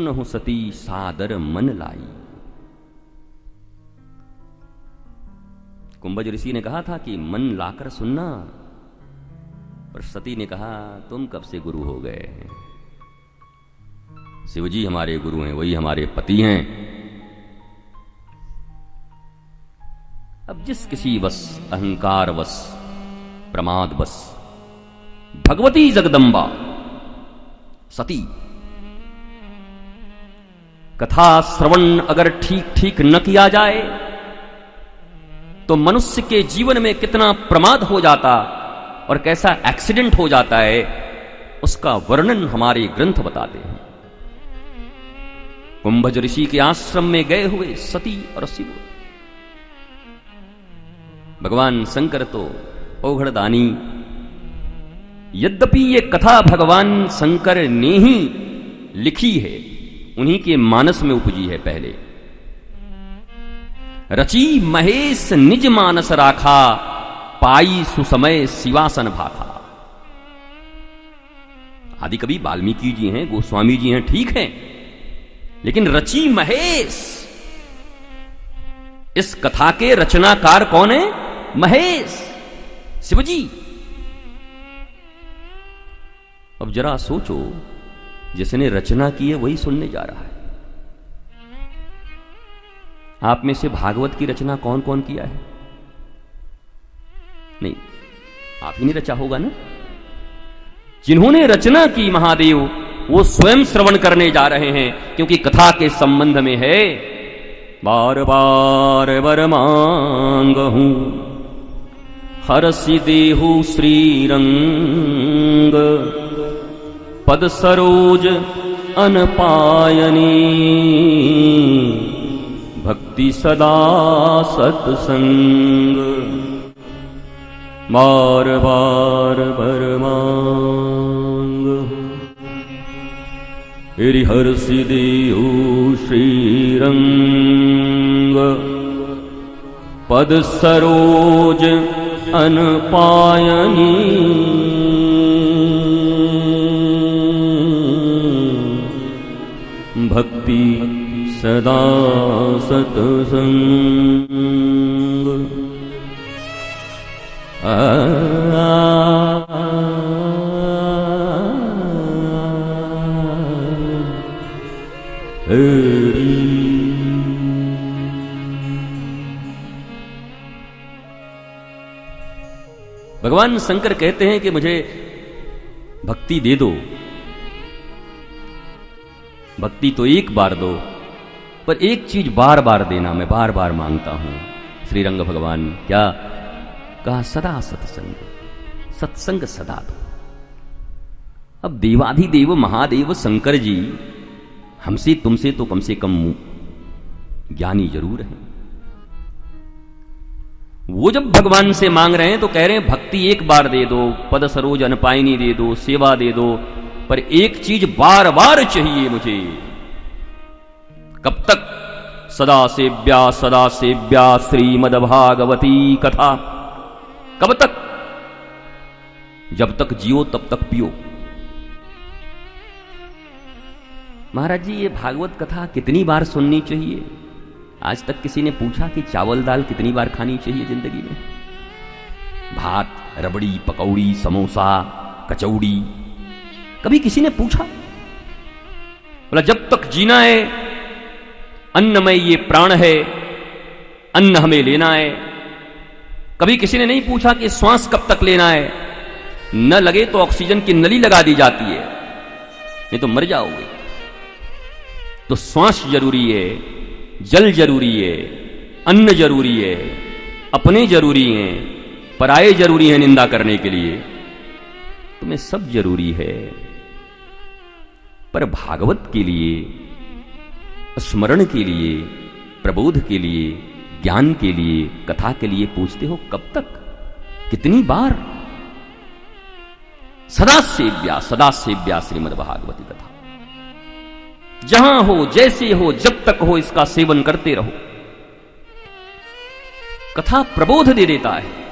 सुनहु सती सादर मन लाई। कुंभज ऋषि ने कहा था कि मन लाकर सुनना, पर सती ने कहा तुम कब से गुरु हो गए हैं? शिवजी हमारे गुरु हैं, वही हमारे पति हैं। अब जिस किसी वश, अहंकार वश, प्रमाद वश भगवती जगदम्बा सती कथा श्रवण अगर ठीक ठीक न किया जाए तो मनुष्य के जीवन में कितना प्रमाद हो जाता और कैसा एक्सीडेंट हो जाता है, उसका वर्णन हमारे ग्रंथ बताते हैं। कुंभज ऋषि के आश्रम में गए हुए सती और शिव, भगवान शंकर तो औघड़दानी। यद्यपि ये कथा भगवान शंकर ने ही लिखी है, उन्हीं के मानस में उपजी है। पहले रची महेश निज मानस राखा, पाई सुसमय शिवासन भाखा। आदि कवि वाल्मीकि जी हैं, गोस्वामी जी हैं, ठीक हैं, लेकिन रची महेश, इस कथा के रचनाकार कौन है? महेश, शिवजी। अब जरा सोचो, जिसने रचना की है वही सुनने जा रहा है। आप में से भागवत की रचना कौन कौन किया है? नहीं, आप ही ने रचा होगा ना। जिन्होंने रचना की महादेव, वो स्वयं श्रवण करने जा रहे हैं, क्योंकि कथा के संबंध में है। बार बार वर मांगहूं हरसि देहु श्रीरंग, पद सरोज अनपायनी, भक्ति सदा सत्संग। बार बार वर मांगहूं हरसि देहु श्रीरंग, पद सरोज अनपायनी, भक्ति सदा सत्संग। भगवान शंकर कहते हैं कि मुझे भक्ति दे दो। भक्ति तो एक बार दो, पर एक चीज बार बार देना, मैं बार बार मांगता हूं। श्रीरंग भगवान क्या कहा? सदा सत्संग, सत्संग सदा दो। अब देवाधिदेव महादेव शंकर जी हमसे तुमसे तो कम से कम ज्ञानी जरूर हैं। वो जब भगवान से मांग रहे हैं तो कह रहे हैं भक्ति एक बार दे दो, पद सरोज अनपायनी दे दो, सेवा दे दो, पर एक चीज बार बार चाहिए मुझे। कब तक? सदा सेव्या श्रीमद्भागवती कथा। कब तक? जब तक जियो तब तक पियो। महाराज जी, ये भागवत कथा कितनी बार सुननी चाहिए? आज तक किसी ने पूछा कि चावल दाल कितनी बार खानी चाहिए जिंदगी में? भात, रबड़ी, पकौड़ी, समोसा, कचौड़ी, कभी किसी ने पूछा? बोला जब तक जीना है, अन्न में ये प्राण है, अन्न हमें लेना है। कभी किसी ने नहीं पूछा कि श्वास कब तक लेना है? न लगे तो ऑक्सीजन की नली लगा दी जाती है, नहीं तो मर जाओगे। तो श्वास जरूरी है, जल जरूरी है, अन्न जरूरी है, अपने जरूरी हैं, पराये जरूरी हैं निंदा करने के लिए, तुम्हें सब जरूरी है। पर भागवत के लिए, स्मरण के लिए, प्रबोध के लिए, ज्ञान के लिए, कथा के लिए पूछते हो कब तक? कितनी बार? सदा सेव्या श्रीमद्भागवती कथा। जहां हो, जैसे हो, जब तक हो, इसका सेवन करते रहो। कथा प्रबोध दे देता है।